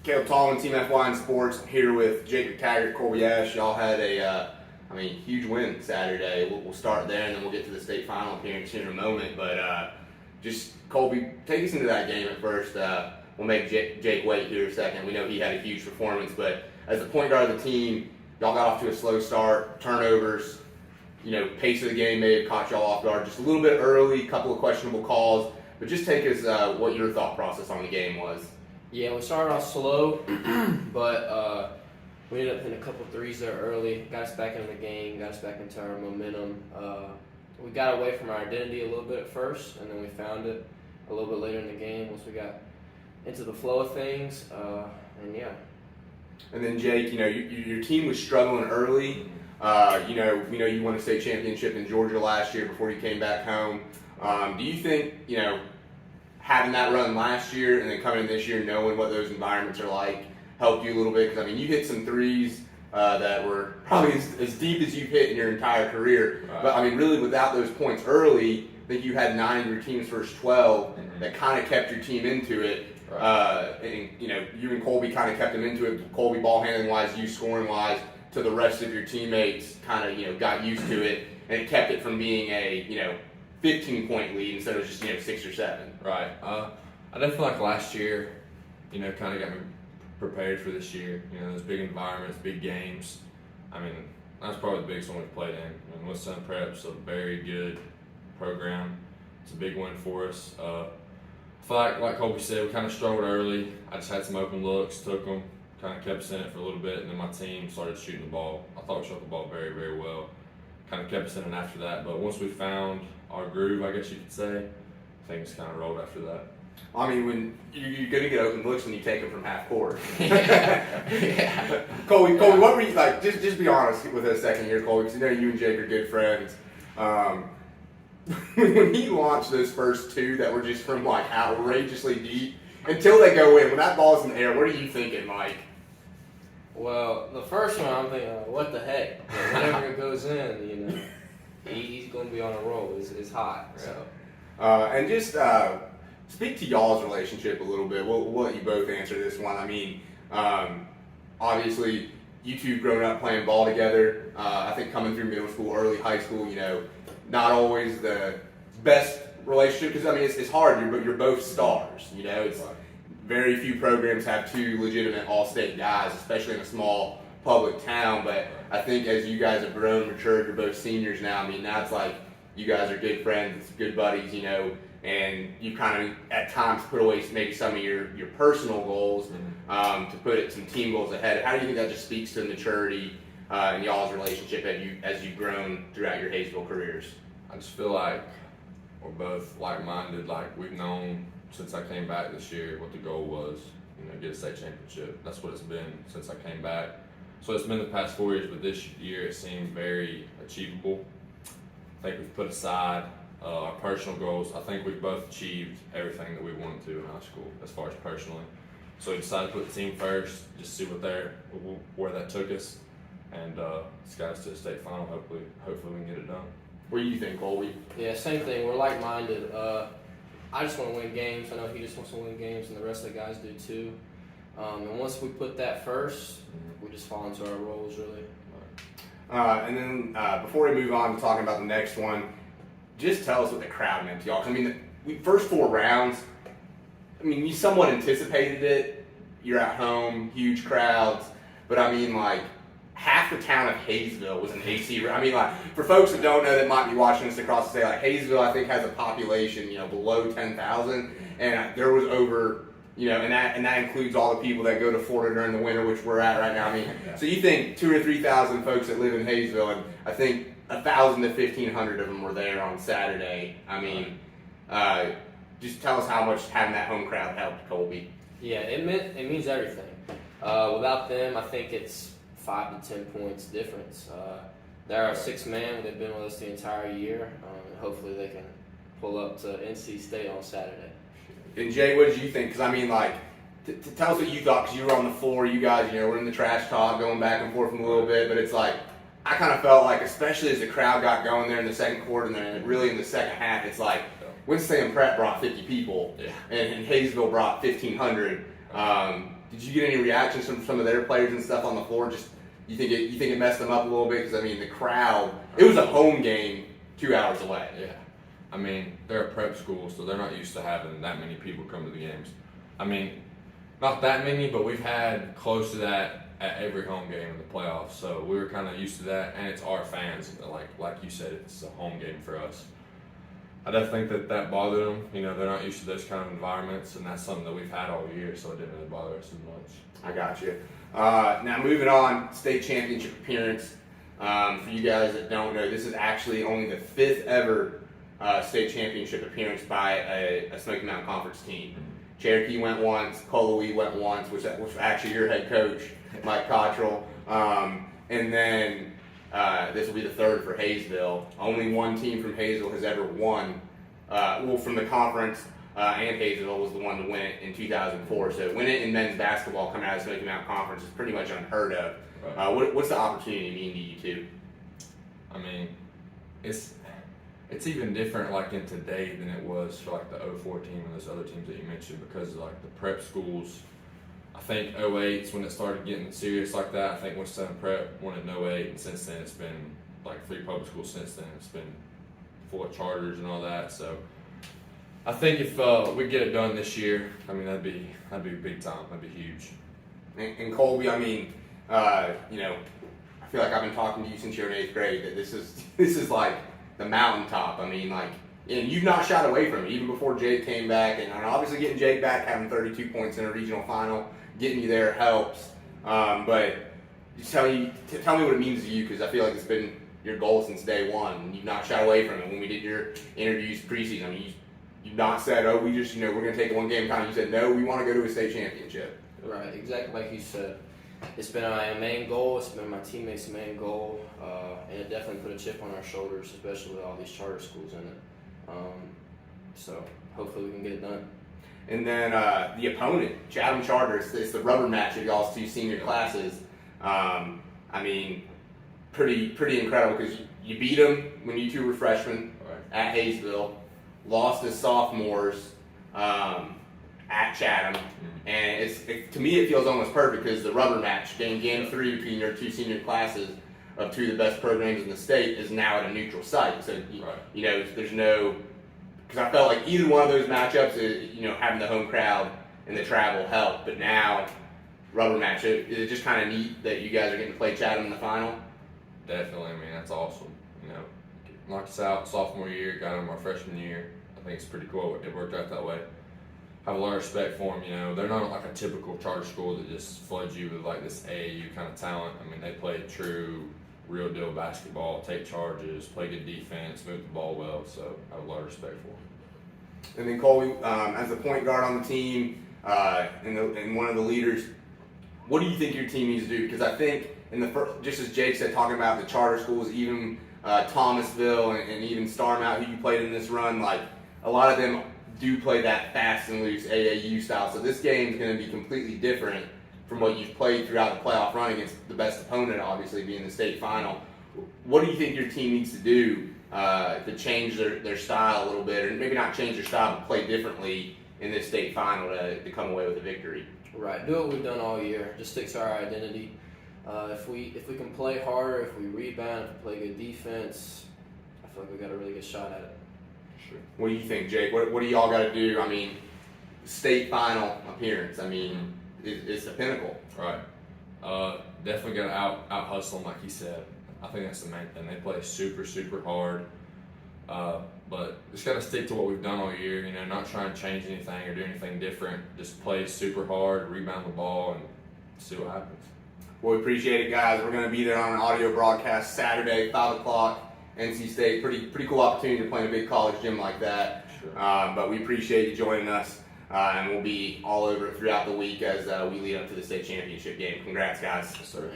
Caleb Tallman, Team FY in Sports, here with Jake Mctaggart, Kolbe Ashe. Y'all had a huge win Saturday. We'll start there, and then we'll get to the state final appearance here in a moment. But just, Kolbe, take us into that game at first. We'll make Jake wait here a second. We know he had a huge performance, but as the point guard of the team, y'all got off to a slow start, turnovers, pace of the game may have caught y'all off guard just a little bit early, couple of questionable calls. But just take us what your thought process on the game was. Yeah, we started off slow, but we ended up hitting a couple threes there early, got us back into the game, got us back into our momentum. We got away from our identity a little bit at first, and then we found it a little bit later in the game once we got into the flow of things, and yeah. And then Jake, your team was struggling early. We know you won a state championship in Georgia last year before you came back home. Do you think, having that run last year and then coming in this year knowing what those environments are like helped you a little bit? Because, you hit some threes that were probably as deep as you've hit in your entire career. Right. But, really, without those points early, I think you had 9 of your team's first 12 that kind of kept your team into it. Right. You and Kolbe kind of kept them into it. Kolbe ball handling wise, you scoring wise, to the rest of your teammates kind of, got used to it. And it kept it from being a, 15-point lead instead of just 6 or 7. Right. I definitely feel like last year, kind of got me prepared for this year. Those big environments, big games. That's probably the biggest one we've played in. West Sun Prep's a very good program. It's a big win for us. I feel like Kolbe said, we kind of struggled early. I just had some open looks, took them, kind of kept us in it for a little bit, and then my team started shooting the ball. I thought we shot the ball very, very well. Kind of kept us in it after that, but once we found our groove, I guess you could say, things kind of rolled after that. When you're going to get open looks when you take them from half court. Yeah. Kolbe, what were you like? Just be honest with us a second here, Kolbe, because you and Jake are good friends. When he launched those first 2 that were just from outrageously deep, until they go in, when that ball's in the air, what are you thinking, Mike? Well, the first one I'm thinking, what the heck? Whenever it goes in, he's going to be on a roll. It's hot. So. And just speak to y'all's relationship a little bit. We'll let you both answer this one. Obviously, you two grown up playing ball together. I think coming through middle school, early high school, not always the best relationship because it's hard. You're both stars. It's very few programs have 2 legitimate all-state guys, especially in a small public town. But I think as you guys have grown, matured, you're both seniors now. Now it's like you guys are good friends, good buddies, and you kind of at times put away maybe some of your personal goals to put some team goals ahead. How do you think that just speaks to the maturity in y'all's relationship as you've grown throughout your Hayesville careers? I just feel like we're both like-minded. We've known since I came back this year what the goal was, get a state championship. That's what it's been since I came back. So it's been the past 4 years, but this year it seemed very achievable. I think we've put aside our personal goals. I think we've both achieved everything that we wanted to in high school as far as personally. So we decided to put the team first, just see where that took us, and it's got us to the state final. Hopefully we can get it done. What do you think, Kolbe? Yeah, same thing. We're like-minded. I just want to win games. I know he just wants to win games, and the rest of the guys do too. And once we put that first, we just fall into our roles, really. And then before we move on to talking about the next one, just tell us what the crowd meant to y'all. The first 4 rounds, you somewhat anticipated it. You're at home, huge crowds. But half the town of Hayesville was an AC. For folks that don't know that might be watching us across the state, Hayesville I think has a population, below 10,000, and there was over, and that includes all the people that go to Florida during the winter, which we're at right now. So you think 2,000 or 3,000 folks that live in Hayesville, and I think 1,000 to 1,500 of them were there on Saturday. Just tell us how much having that home crowd helped, Kolbe. Yeah, it means everything. Without them, I think it's 5 to 10 points difference. They're our 6th man. They've been with us the entire year. Hopefully they can pull up to NC State on Saturday. And Jay, what did you think? Because tell us what you thought, because you were on the floor. You guys, were in the trash talk, going back and forth a little bit. But it's I kind of felt especially as the crowd got going there in the second quarter, and then really in the second half, it's Winston-Salem Prep brought 50 people, and Hayesville brought 1,500. Did you get any reactions from some of their players and stuff on the floor? Just you think it messed them up a little bit? Because I mean, the crowd. It was a home game 2 hours away. Yeah. I mean, they're a prep school, so they're not used to having that many people come to the games. I mean, not that many, but we've had close to that at every home game in the playoffs. So we were kind of used to that, and it's our fans. Like you said, it's a home game for us. I definitely think that bothered them. You know, they're not used to those kind of environments, and that's something that we've had all year, so it didn't really bother us as much. I got you. Now moving on, state championship appearance. For you guys that don't know, this is actually only the 5th ever state championship appearance by a Smoky Mountain Conference team. Cherokee went once, Kolbe went once, which was actually your head coach, Mike Cottrell. And then this will be the 3rd for Hayesville. Only one team from Hayesville has ever won. From the conference, and Hayesville was the one to win it in 2004. So winning it in men's basketball coming out of the Smoky Mountain Conference is pretty much unheard of. Right. What's the opportunity mean to you two? I mean, it's even different like in today than it was for like the 04 team and those other teams that you mentioned, because like the prep schools, I think 08 is when it started getting serious like that. I think Winston Prep won in 08, and since then it's been like 3 public schools since then. It's been full of charters and all that. So I think if we get it done this year, I mean that'd be big time. That'd be huge. And Kolbe, I mean, you know, I feel like I've been talking to you since you were in 8th grade. That this is like the mountaintop. I mean, like, and you've not shied away from it, even before Jake came back. And obviously getting Jake back, having 32 points in a regional final, getting you there helps. But just tell me what it means to you, because I feel like it's been your goal since day one. And you've not shied away from it. When we did your interviews preseason, I mean, you've not said, oh, we just, we're going to take it one game at a time. You said, no, we want to go to a state championship. Right, exactly like you said. It's been my main goal. It's been my teammates' main goal, and it definitely put a chip on our shoulders, especially with all these charter schools in it. So hopefully we can get it done. And then the opponent, Chatham Charters, it's the rubber match of y'all's 2 senior classes. I mean, pretty incredible, because you beat them when you 2 were freshmen at Hayesville, lost as sophomores at Chatham. And to me, it feels almost perfect, because the rubber match, game 3 between your 2 senior classes of 2 of the best programs in the state, is now at a neutral site. So, you know, there's no, because I felt like either one of those matchups, having the home crowd and the travel helped. But now, rubber match, is it just kind of neat that you guys are getting to play Chatham in the final? Definitely. I mean, that's awesome. You know, knocked us out sophomore year, got them our freshman year. I think it's pretty cool. It worked out that way. I have a lot of respect for them. You know, they're not like a typical charter school that just floods you with like this AAU kind of talent. I mean, they play true, real deal basketball, take charges, play good defense, move the ball well. So I have a lot of respect for them. And then Kolbe, as the point guard on the team and one of the leaders, what do you think your team needs to do? Because I think just as Jake said, talking about the charter schools, even Thomasville and even Starmount, who you played in this run, like a lot of them do play that fast and loose AAU style. So this game is going to be completely different from what you've played throughout the playoff run against the best opponent, obviously being the state final. What do you think your team needs to do to change their style a little bit, or maybe not change their style, but play differently in this state final to come away with a victory? Right, do what we've done all year. Just stick to our identity. If we can play harder, if we rebound, if we play good defense, I feel like we got a really good shot at it. Sure. What do you think, Jake? What do y'all got to do? I mean, state final appearance. I mean, it's the pinnacle. Right. Definitely got to out hustle them, like he said. I think that's the main thing. They play super, super hard. But just got to stick to what we've done all year. You know, not trying to change anything or do anything different. Just play super hard, rebound the ball, and see what happens. Well, we appreciate it, guys. We're going to be there on an audio broadcast Saturday, 5 o'clock. NC State, pretty cool opportunity to play in a big college gym like that. Sure. But we appreciate you joining us, and we'll be all over it throughout the week as we lead up to the state championship game. Congrats, guys. Yes, sir.